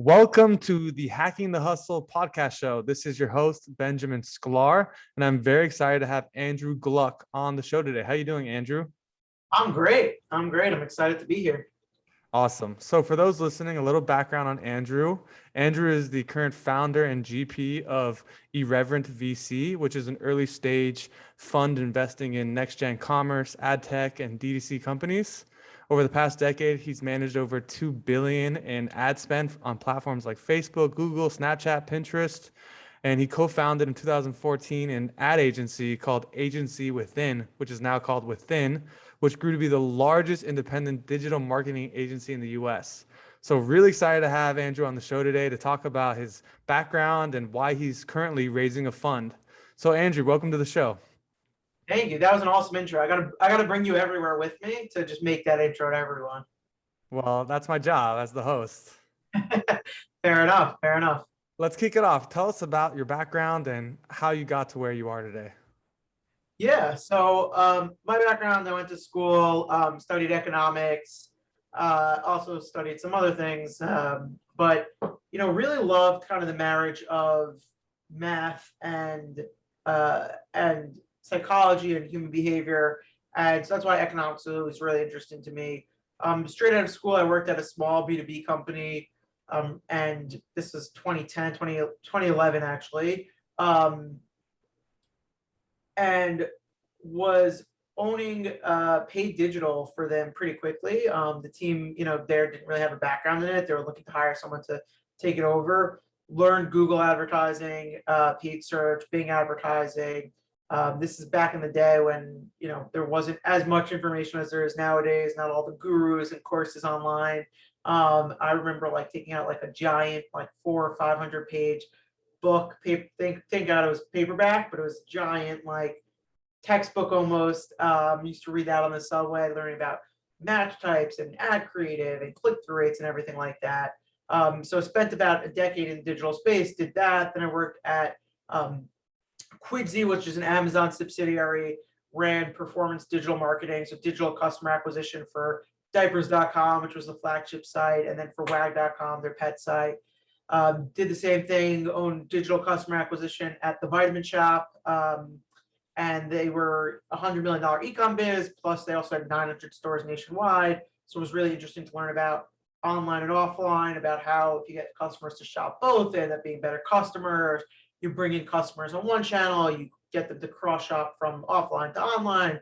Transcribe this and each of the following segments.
Welcome to the Hacking the Hustle podcast show. This is your host, Benjamin Sklar, and I'm very excited to have Andrew Gluck on the show today. How are you doing, Andrew? I'm great. I'm excited to be here. Awesome. So for those listening, a little background on Andrew. Andrew is the current founder and GP of IrrvrntVC, which is an early stage fund investing in next-gen commerce, ad tech, and DTC companies. Over the past decade, he's managed over $2 billion in ad spend on platforms like Facebook, Google, Snapchat, Pinterest. And he co-founded in 2014 an ad agency called Agency Within, which is now called Within, which grew to be the largest independent digital marketing agency in the US. So really excited to have Andrew on the show today to talk about his background and why he's currently raising a fund. So Andrew, welcome to the show. Thank you. That was an awesome intro. I gotta bring you everywhere with me to just make that intro to everyone. Well, that's my job as the host. Fair enough. Fair enough. Let's kick it off. Tell us about your background and how you got to where you are today. Yeah. So my background, I went to school, studied economics, also studied some other things, but really loved kind of the marriage of math and psychology and human behavior, and so that's why economics was really interesting to me. Straight out of school, I worked at a small B2B company, and this was 2011 actually. And was owning paid digital for them pretty quickly. The team, there didn't really have a background in it. They were looking to hire someone to take it over. Learned Google advertising, paid search, Bing advertising. This is back in the day when there wasn't as much information as there is nowadays. Not all the gurus and courses online. I remember taking out a giant 400 or 500 page book. Thank God it was paperback, but it was giant textbook almost. Used to read that on the subway, learning about match types and ad creative and click-through rates and everything like that. So spent about a decade in the digital space, did that. Then I worked at Quidsy, which is an Amazon subsidiary, ran performance digital marketing, so digital customer acquisition for diapers.com, which was the flagship site, and then for wag.com, their pet site. Did the same thing, owned digital customer acquisition at the Vitamin Shop, and they were a $100 million e-com biz, plus they also had 900 stores nationwide. So it was really interesting to learn about online and offline, about how if you get customers to shop both, they end up being better customers. You bring in customers on one channel, you get them to cross shop from offline to online,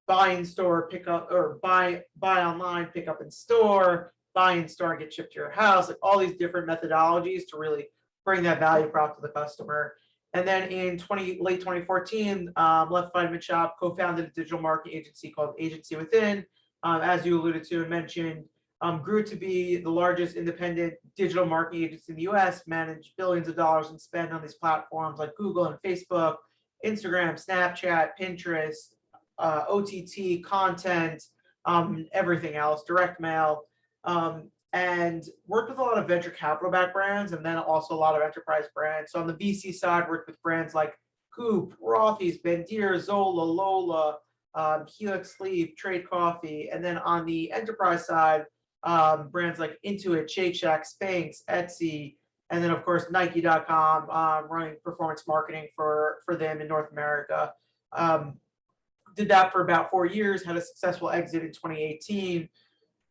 buy in store, pick up, or buy online, pick up in store, buy in store, get shipped to your house, all these different methodologies to really bring that value prop to the customer. And then in late 2014, left Vitamin Shop, co-founded a digital marketing agency called Agency Within, as you alluded to and mentioned. Grew to be the largest independent digital marketing agency in the US, managed billions of dollars in spend on these platforms like Google and Facebook, Instagram, Snapchat, Pinterest, OTT, content, everything else, direct mail, and worked with a lot of venture capital backed brands and then also a lot of enterprise brands. So on the VC side, worked with brands like Coop, Rothy's, Bandier, Zola, Lola, Helix Sleep, Trade Coffee. And then on the enterprise side, brands like Intuit, Shake Shack, Spanx, Etsy, and then of course Nike.com, running performance marketing for them in North America. Did that for about 4 years, had a successful exit in 2018.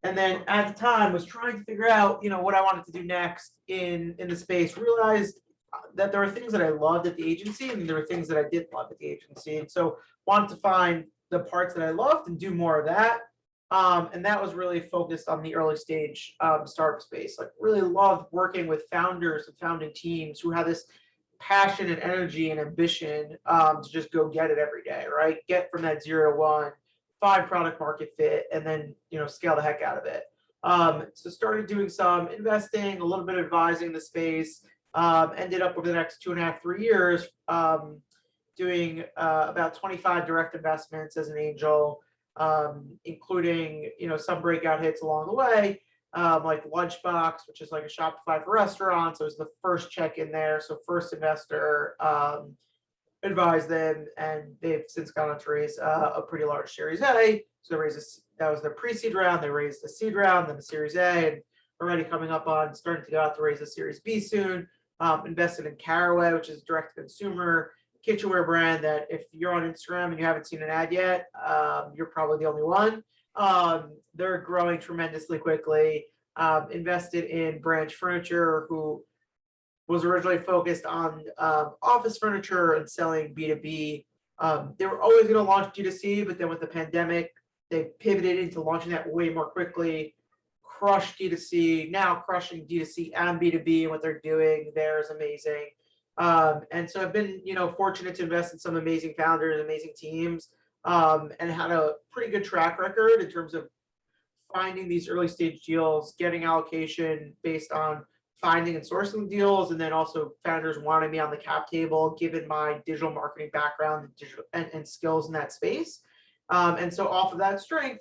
And then at the time was trying to figure out, what I wanted to do next in the space. Realized that there were things that I loved at the agency and there were things that I didn't love at the agency. And so wanted to find the parts that I loved and do more of that. And that was really focused on the early stage startup space. Really loved working with founders and founding teams who had this passion and energy and ambition to just go get it every day, right? Get from that 0 to 1, find product market fit, and then scale the heck out of it. So started doing some investing, a little bit of advising the space. Ended up over the next 2.5, 3 years doing about 25 direct investments as an angel, including some breakout hits along the way, like Lunchbox, which is like a Shopify for restaurants. So it was the first check in there, so first investor. Advised them, and they've since gone on to raise a pretty large Series A. So that was their pre-seed round. They raised a seed round, then a Series A, and already coming up on starting to go out to raise a Series B soon. Invested in Caraway, which is a direct-to-consumer kitchenware brand that if you're on Instagram and you haven't seen an ad yet, you're probably the only one. They're growing tremendously quickly. Invested in Branch Furniture, who was originally focused on office furniture and selling B2B. They were always going to launch D2C, but then with the pandemic, they pivoted into launching that way more quickly, crushed D2C, now crushing D2C and B2B, and what they're doing there is amazing. And so I've been, fortunate to invest in some amazing founders, amazing teams, and had a pretty good track record in terms of finding these early stage deals, getting allocation based on finding and sourcing deals, and then also founders wanting me on the cap table, given my digital marketing background and digital and skills in that space. And so off of that strength,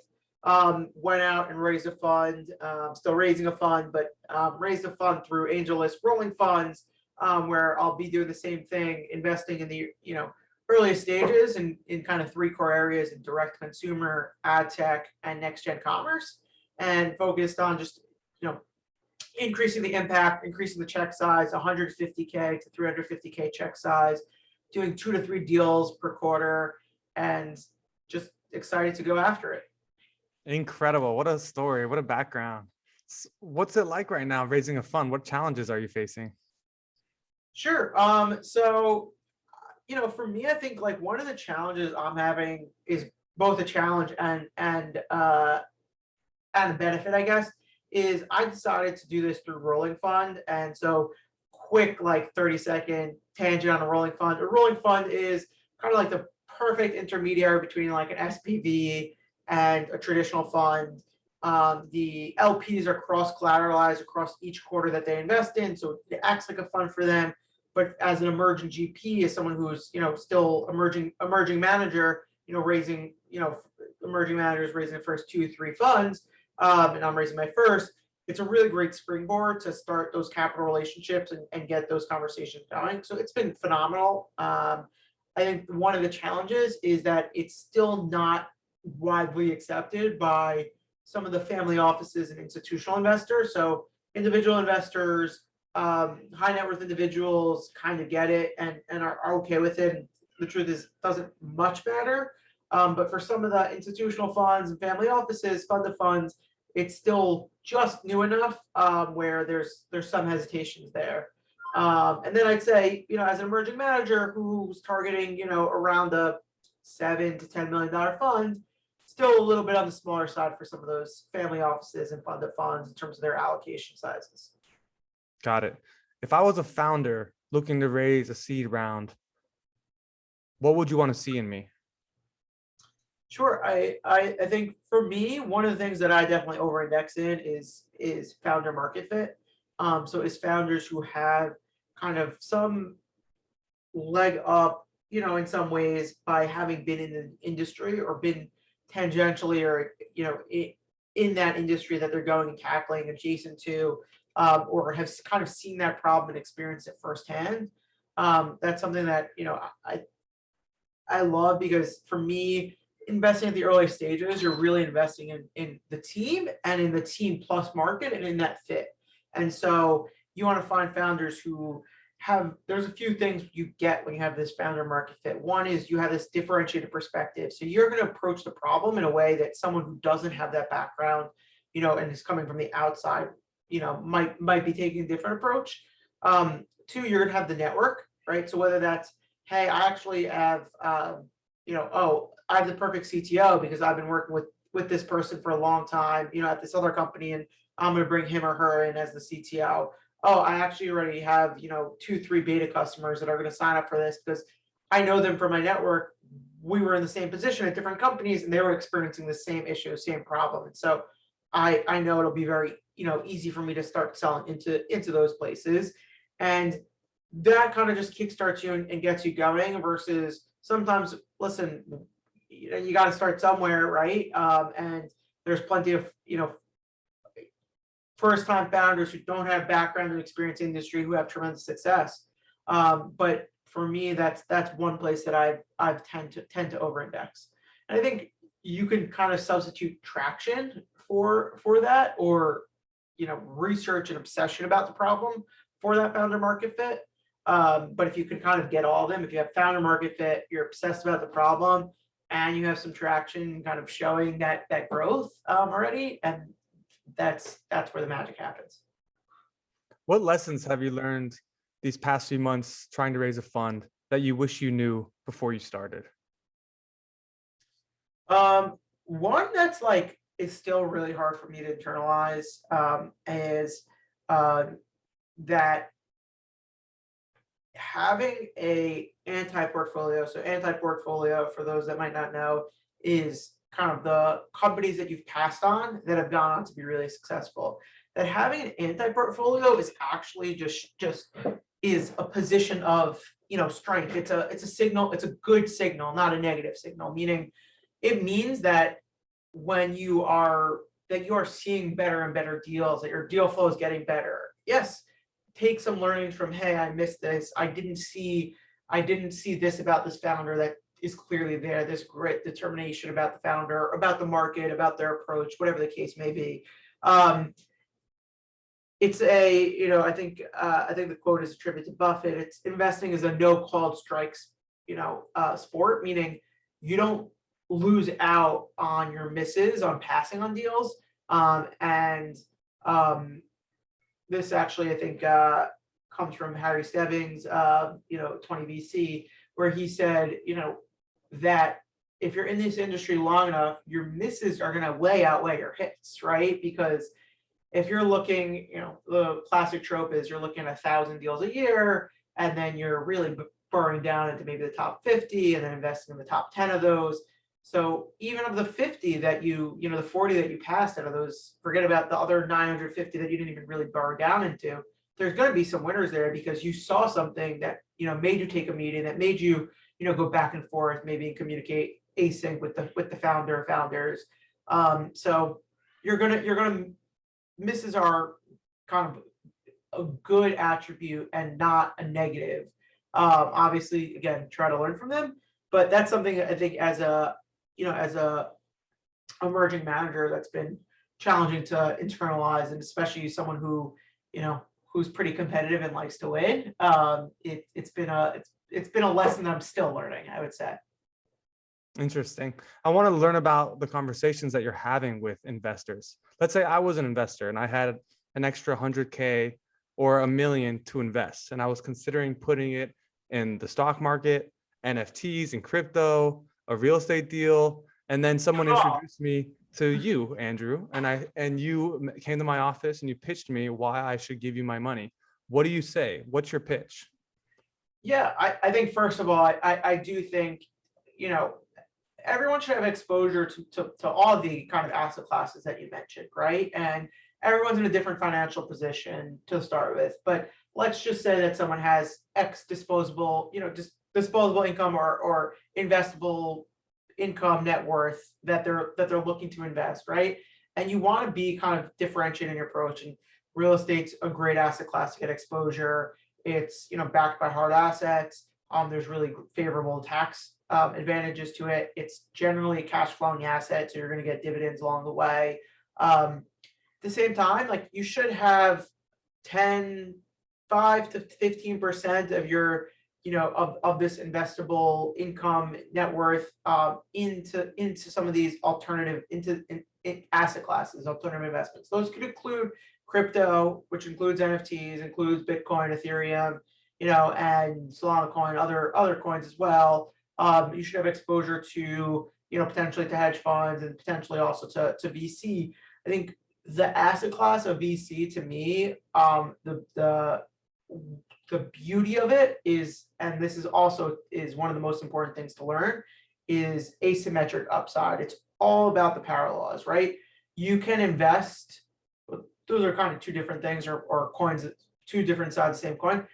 went out and raised a fund, still raising a fund, but raised a fund through AngelList rolling funds, where I'll be doing the same thing, investing in the earliest stages in kind of three core areas: in direct consumer, ad tech, and next gen commerce, and focused on just increasing the impact, increasing the check size, 150K to 350K check size, doing 2 to 3 deals per quarter, and just excited to go after it. Incredible. What a story. What a background. What's it like right now raising a fund? What challenges are you facing? Sure. So, for me, I think like one of the challenges I'm having is both a challenge and a benefit, I guess, is I decided to do this through rolling fund. And so quick, like 30-second tangent on a rolling fund. A rolling fund is kind of like the perfect intermediary between like an SPV and a traditional fund. The LPs are cross-collateralized across each quarter that they invest in, so it acts like a fund for them. But as an emerging GP, as someone who's still emerging manager, raising emerging managers raising the first 2-3 funds, and I'm raising my first. It's a really great springboard to start those capital relationships and get those conversations going. So it's been phenomenal. I think one of the challenges is that it's still not widely accepted by some of the family offices and institutional investors. So individual investors, high net worth individuals kind of get it and are okay with it. And the truth is, it doesn't much matter. But for some of the institutional funds and family offices, fund of funds, it's still just new enough where there's some hesitations there. And then I'd say, as an emerging manager who's targeting, around the $7 to $10 million fund, still a little bit on the smaller side for some of those family offices and fund of funds in terms of their allocation sizes. Got it. If I was a founder looking to raise a seed round, what would you want to see in me? Sure. I think for me, one of the things that I definitely over-index in is founder market fit. So it's founders who have kind of some leg up, in some ways by having been in the industry or been tangentially or, in that industry that they're going and tackling adjacent to, or have kind of seen that problem and experienced it firsthand. That's something that, I love, because for me, investing at the early stages, you're really investing in the team and in the team plus market and in that fit. And so you want to find founders who there's a few things you get when you have this founder market fit. One is you have this differentiated perspective. So you're going to approach the problem in a way that someone who doesn't have that background, and is coming from the outside, might be taking a different approach. Two, you're going to have the network, right? So whether that's, hey, I actually have, I have the perfect CTO because I've been working with this person for a long time, at this other company, and I'm going to bring him or her in as the CTO. Oh, I actually already have, 2-3 beta customers that are going to sign up for this because I know them from my network. We were in the same position at different companies and they were experiencing the same issue, same problem. And so I know it'll be very, easy for me to start selling into those places. And that kind of just kickstarts you and gets you going versus sometimes, listen, you got to start somewhere, right? And there's plenty of, first-time founders who don't have background and experience in industry who have tremendous success. But for me, that's one place that I've tend to over-index. And I think you can kind of substitute traction for that, or research and obsession about the problem for that founder market fit. But if you can kind of get all of them, if you have founder market fit, you're obsessed about the problem, and you have some traction kind of showing that growth already, and that's where the magic happens. What lessons have you learned these past few months trying to raise a fund that you wish you knew before you started? One that's like is still really hard for me to internalize is that having a anti-portfolio. So anti-portfolio, for those that might not know, is kind of the companies that you've passed on that have gone on to be really successful. That having an anti-portfolio is actually just is a position of strength. It's a signal. It's a good signal, not a negative signal. Meaning, it means that when you are seeing better and better deals, that your deal flow is getting better. Yes, take some learnings from, hey, I missed this. I didn't see this about this founder that is clearly there. This grit, determination about the founder, about the market, about their approach, whatever the case may be. It's I think the quote is attributed to Buffett. It's investing is a no called strikes, sport, meaning you don't lose out on your misses on passing on deals. This actually, I think, comes from Harry Stebbings, 20VC, where he said, that if you're in this industry long enough, your misses are going to way outweigh your hits, right? Because if you're looking, the classic trope is you're looking at 1,000 deals a year, and then you're really burrowing down into maybe the top 50 and then investing in the top 10 of those. So even of the 50 that the 40 that you passed out of those, forget about the other 950 that you didn't even really burrow down into. There's going to be some winners there because you saw something that, made you take a meeting, that made you, go back and forth, maybe communicate async with the founders. So you're gonna misses are kind of a good attribute and not a negative. Obviously, again, try to learn from them, but that's something I think as a emerging manager that's been challenging to internalize, and especially someone who who's pretty competitive and likes to win. It's been a lesson that I'm still learning, I would say. Interesting. I want to learn about the conversations that you're having with investors. Let's say I was an investor and I had an extra 100K or $1 million to invest, and I was considering putting it in the stock market, NFTs and crypto, a real estate deal. And then someone introduced me to you, Andrew, and you came to my office and you pitched me why I should give you my money. What do you say? What's your pitch? Yeah, I think first of all, I do think, everyone should have exposure to all the kind of asset classes that you mentioned, right? And everyone's in a different financial position to start with. But let's just say that someone has X disposable, disposable income or investable income net worth that they're looking to invest, right? And you want to be kind of differentiating your approach. And real estate's a great asset class to get exposure. It's backed by hard assets. There's really favorable tax advantages to it. It's generally a cash flowing asset, so you're going to get dividends along the way. At the same time, like you should have 5 to 15% of your of this investable income net worth into some of these alternative in asset classes, alternative investments. Those could include crypto, which includes NFTs, includes Bitcoin, Ethereum, and Solana coin, other coins as well. You should have exposure to potentially to hedge funds and potentially also to VC. I think the asset class of VC, to me, the beauty of it is, and this is one of the most important things to learn, is asymmetric upside. It's all about the power laws, right? You can invest. Those are kind of two different things, or coins, two different sides of the same coin.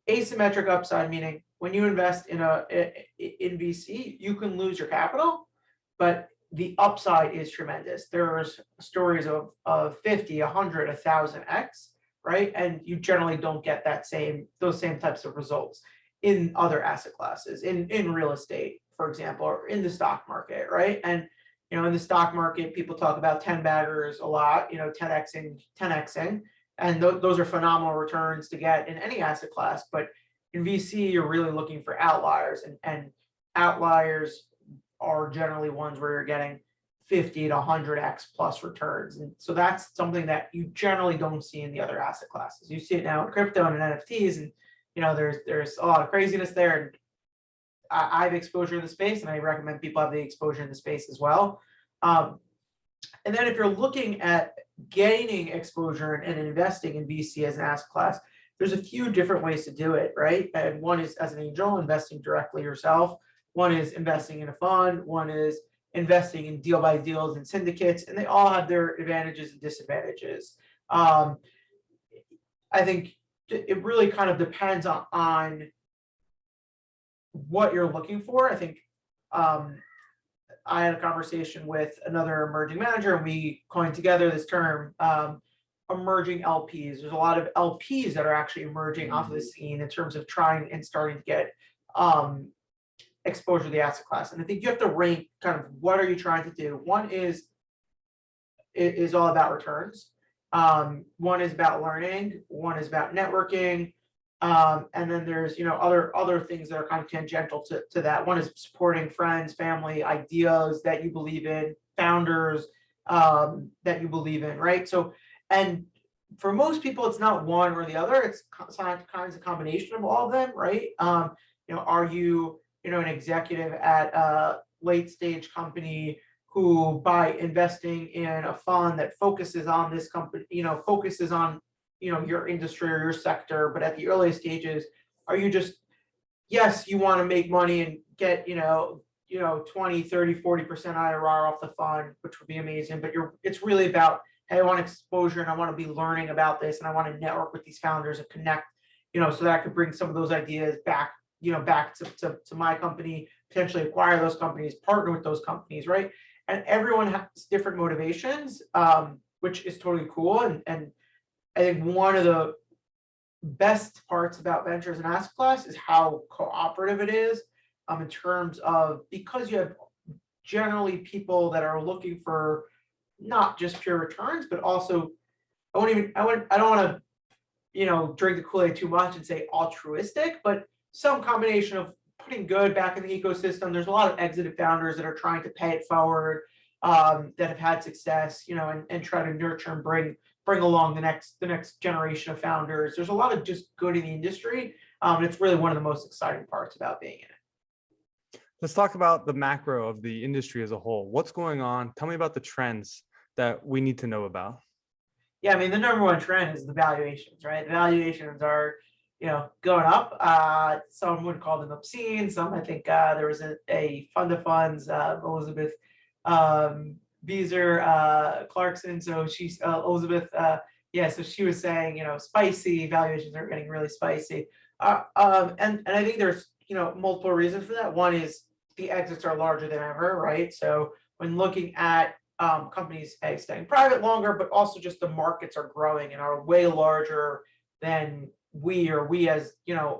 Asymmetric upside, meaning when you invest in VC, you can lose your capital, but the upside is tremendous. There's stories of 50, 100, 1,000x, right? And you generally don't get those same types of results in other asset classes, in real estate, for example, or in the stock market, right? And In the stock market, people talk about 10 baggers a lot, 10xing, and those are phenomenal returns to get in any asset class. But in VC, you're really looking for outliers, and outliers are generally ones where you're getting 50 to 100x plus returns. And so that's something that you generally don't see in the other asset classes. You see it now in crypto and in NFTs, and there's a lot of craziness there. And I have exposure in the space, and I recommend people have the exposure in the space as well. And then if you're looking at gaining exposure and investing in VC as an asset class, there's a few different ways to do it, right? And one is as an angel, investing directly yourself. One is investing in a fund. One is investing in deal by deals and syndicates, and they all have their advantages and disadvantages. I think it really kind of depends on what you're looking for. I think I had a conversation with another emerging manager, and we coined together this term, emerging LPs. There's a lot of LPs that are actually emerging off of the scene in terms of trying and starting to get exposure to the asset class. And I think you have to rank kind of what are you trying to do. One is all about returns. One is about learning. One is about networking. And then there's other things that are kind of tangential to that. One is supporting friends, family, ideas that you believe in, founders that you believe in, right? So, and for most people, it's not one or the other. It's kind of a combination of all of them, right? Are you an executive at a late stage company who, by investing in a fund that focuses on this company, focuses on your industry or your sector, but at the earliest stages, are you just, yes, you want to make money and get 20, 30, 40% IRR off the fund, which would be amazing, but it's really about, hey, I want exposure and I want to be learning about this, and I want to network with these founders and connect, so that I could bring some of those ideas back to my company, potentially acquire those companies, partner with those companies, right? And everyone has different motivations, which is totally cool. And I think one of the best parts about ventures and asset class is how cooperative it is, in terms of, because you have generally people that are looking for not just pure returns, but also, I don't want to, drink the Kool-Aid too much and say altruistic, but some combination of putting good back in the ecosystem. There's a lot of exited founders that are trying to pay it forward, that have had success, and try to nurture and bring along the next generation of founders. There's a lot of just good in the industry. And it's really one of the most exciting parts about being in it. Let's talk about the macro of the industry as a whole. What's going on? Tell me about the trends that we need to know about. Yeah, I mean, the number one trend is the valuations, right? The valuations are, going up. Some would call them obscene. Some, I think, there was a fund of funds, Elizabeth Beezer Clarkson. So she's Elizabeth. So she was saying, spicy valuations are getting really spicy. And I think there's, multiple reasons for that. One is the exits are larger than ever, right? So when looking at companies staying private longer, but also just the markets are growing and are way larger than we as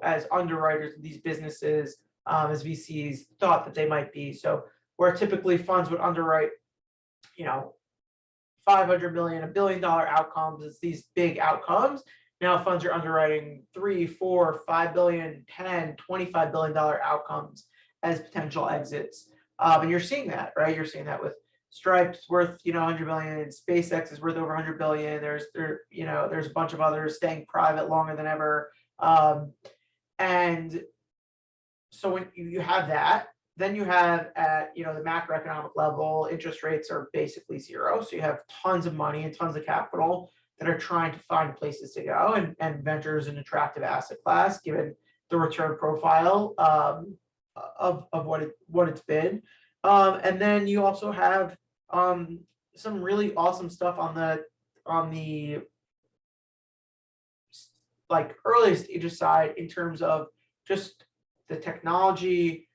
as underwriters of these businesses, as VCs thought that they might be. So where typically funds would underwrite 500 million, $1 billion outcomes, it's these big outcomes. Now funds are underwriting 3, 4, 5 billion, 10, $25 billion outcomes as potential exits. And you're seeing that, right? You're seeing that with Stripe's worth, 100 billion, SpaceX is worth over 100 billion. There's a bunch of others staying private longer than ever. And so when you have that, then you have at the macroeconomic level, interest rates are basically zero. So you have tons of money and tons of capital that are trying to find places to go, and venture is an attractive asset class given the return profile of what it's been. And then you also have some really awesome stuff on the like early stages side in terms of just the technology,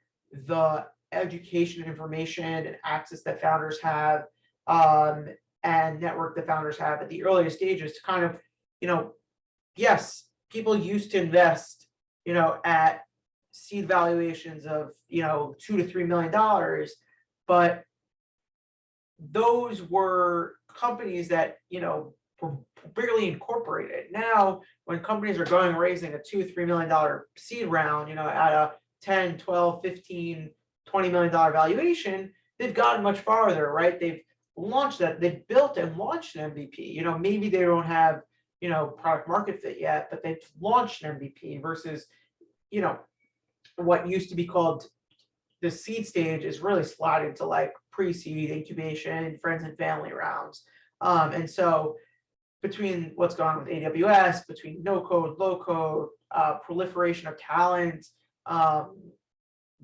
the education and information and access that founders have, and network that founders have at the earliest stages to kind of, yes, people used to invest, at seed valuations of, $2 to $3 million, but those were companies that, were barely incorporated. Now, when companies are going raising a $2-3 million seed round, at a 10, 12, 15, $20 million valuation, they've gotten much farther, right? They've launched that, they've built and launched an MVP. Maybe they don't have, product market fit yet, but they've launched an MVP versus, what used to be called the seed stage is really sliding to like pre-seed, incubation, friends and family rounds. And so between what's going on with AWS, between no code, low code, proliferation of talent,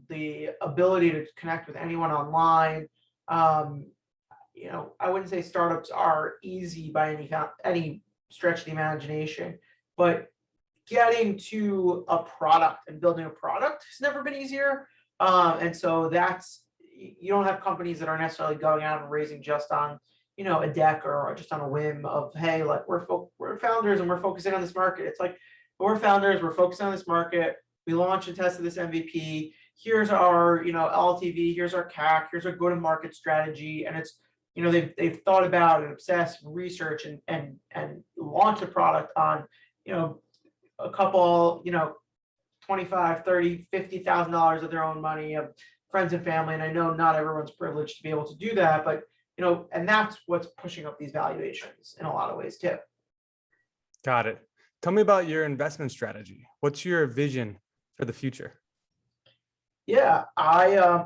the ability to connect with anyone online, I wouldn't say startups are easy by any stretch of the imagination, but getting to a product and building a product has never been easier. And so you don't have companies that are necessarily going out and raising just on, a deck or just on a whim of, hey, like we're founders and we're focusing on this market. It's like, we're founders, we're focusing on this market. We launched and tested this MVP. Here's our, LTV, here's our CAC, here's our go-to-market strategy. And it's, they've thought about and obsessed research and launched a product on, a couple, 25, 30, $50,000 of their own money, of friends and family. And I know not everyone's privileged to be able to do that, but and that's what's pushing up these valuations in a lot of ways too. Got it. Tell me about your investment strategy. What's your vision for the future? Yeah, I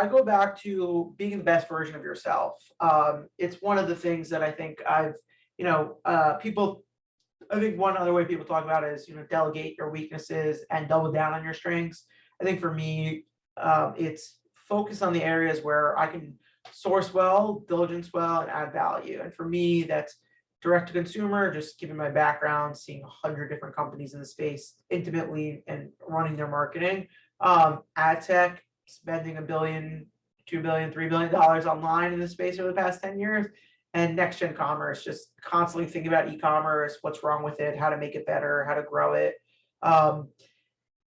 go back to being the best version of yourself. It's one of the things that I think I think one other way people talk about it is, delegate your weaknesses and double down on your strengths. I think for me, it's focus on the areas where I can source well, diligence well, and add value. And for me, that's direct to consumer, just given my background, seeing 100 different companies in the space intimately and running their marketing. Ad tech, spending $1 billion, $2 billion, $3 billion online in the space over the past 10 years. And next gen commerce, just constantly thinking about e-commerce, what's wrong with it, how to make it better, how to grow it.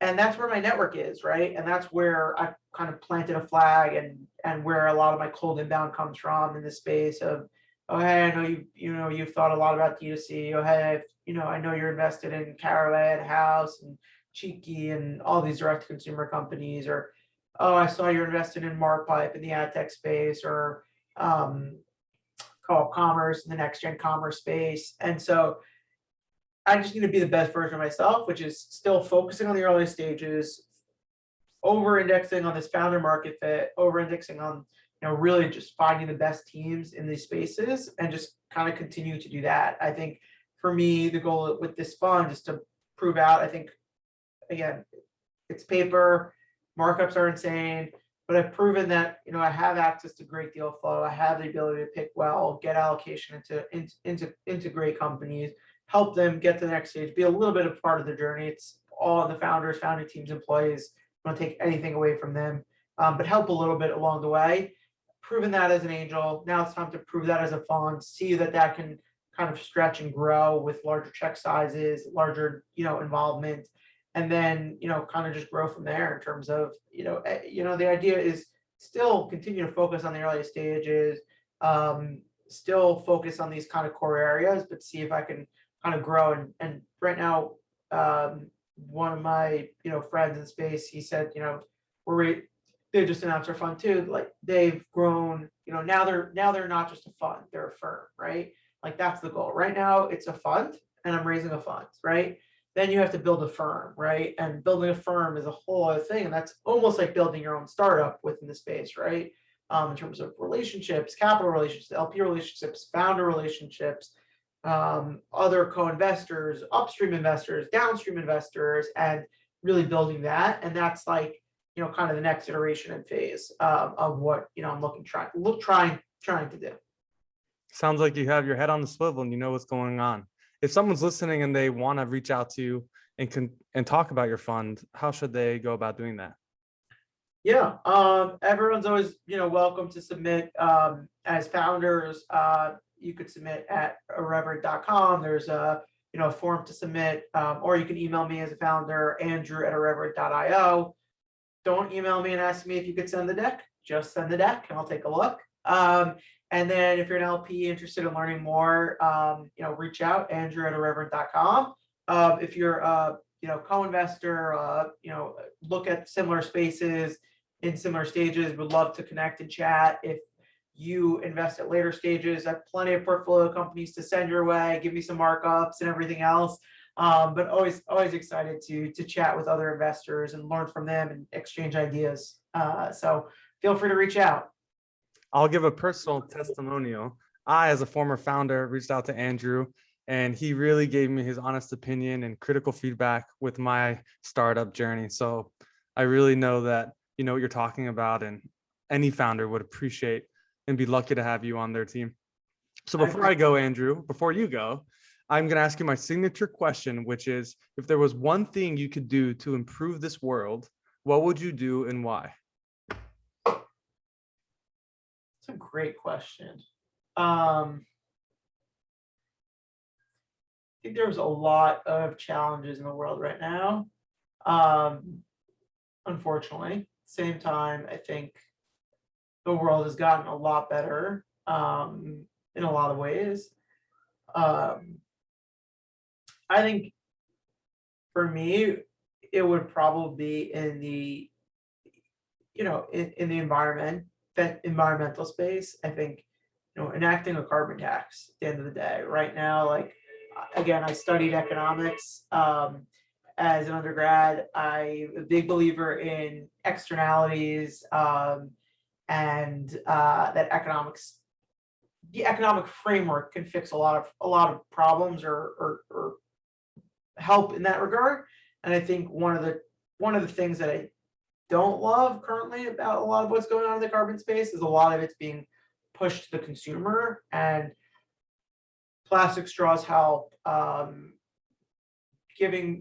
And that's where my network is, right? And that's where I've kind of planted a flag and where a lot of my cold inbound comes from in the space of, oh, hey, I know you've thought a lot about D2C. Oh, hey, I know you're invested in Caravan House and Cheeky and all these direct to consumer companies, or, oh, I saw you're invested in Markpipe in the ad tech space, or call commerce in the next gen commerce space. And so I just need to be the best version of myself, which is still focusing on the early stages, over indexing on this founder market fit, over indexing on, really just finding the best teams in these spaces and just kind of continue to do that. I think for me, the goal with this fund is to prove out, I think, again, it's paper, markups are insane, but I've proven that, I have access to great deal flow. I have the ability to pick well, get allocation into great companies, help them get to the next stage, be a little bit of part of the journey. It's all the founders, founding teams, employees. I don't take anything away from them, but help a little bit along the way. Proven that as an angel. Now it's time to prove that as a fund, see that can kind of stretch and grow with larger check sizes, larger, involvement. And then, kind of just grow from there in terms of, the idea is still continue to focus on the early stages, still focus on these kind of core areas, but see if I can kind of grow. And right now, one of my, friends in space, he said, they just announced their fund too. Like they've grown, now they're not just a fund, they're a firm, right? Like that's the goal. Right now it's a fund and I'm raising a fund, right? Then you have to build a firm, right? And building a firm is a whole other thing. And that's almost like building your own startup within the space, right? In terms of relationships, capital relationships, LP relationships, founder relationships, other co-investors, upstream investors, downstream investors, and really building that. And that's like, kind of the next iteration and phase of what, I'm trying to do. Sounds like you have your head on the swivel and you know what's going on. If someone's listening and they want to reach out to you and talk about your fund, how should they go about doing that? Yeah, everyone's always, welcome to submit as founders. You could submit at IrrvrntVC. There's a, form to submit, or you can email me as a founder, Andrew@IrrvrntVC.io. Don't email me and ask me if you could send the deck. Just send the deck and I'll take a look. And then if you're an LP interested in learning more, reach out, Andrew at Irrvrnt.com. If you're co-investor, look at similar spaces in similar stages, would love to connect and chat. If you invest at later stages, I have plenty of portfolio companies to send your way, give me some markups and everything else. But always excited to chat with other investors and learn from them and exchange ideas. So feel free to reach out. I'll give a personal testimonial. I, as a former founder, reached out to Andrew, and he really gave me his honest opinion and critical feedback with my startup journey. So I really know that you know what you're talking about, and any founder would appreciate and be lucky to have you on their team. So before I go, Andrew, before you go, I'm going to ask you my signature question, which is, if there was one thing you could do to improve this world, what would you do and why? That's a great question. I think there's a lot of challenges in the world right now. Unfortunately, same time, I think the world has gotten a lot better in a lot of ways. I think for me, it would probably be in the, in the environmental space. I think, enacting a carbon tax at the end of the day. Right now, like, again, I studied economics as an undergrad. I'm a big believer in externalities and that the economic framework can fix a lot of problems or help in that regard. And I think one of the things that I don't love currently about a lot of what's going on in the carbon space is a lot of it's being pushed to the consumer, and plastic straws help. Adding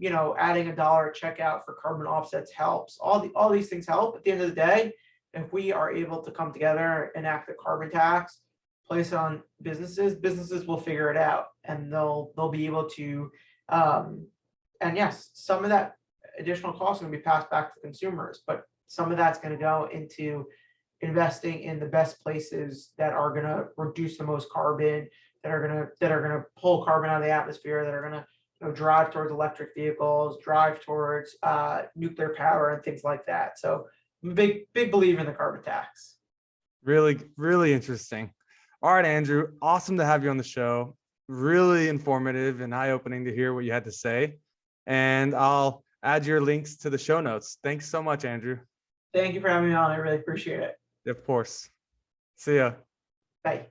$1 checkout for carbon offsets helps. All these things help. At the end of the day, if we are able to come together, enact a carbon tax, place it on businesses will figure it out, and they'll be able to. And yes, some of that additional cost is going to be passed back to consumers, but some of that's going to go into investing in the best places that are going to reduce the most carbon, that are going to pull carbon out of the atmosphere, that are going to drive towards electric vehicles, drive towards nuclear power and things like that. So I'm a big believer in the carbon tax. Really, really interesting. All right, Andrew, awesome to have you on the show. Really informative and eye-opening to hear what you had to say. And I'll add your links to the show notes. Thanks so much, Andrew. Thank you for having me on. I really appreciate it. Of course. See ya. Bye.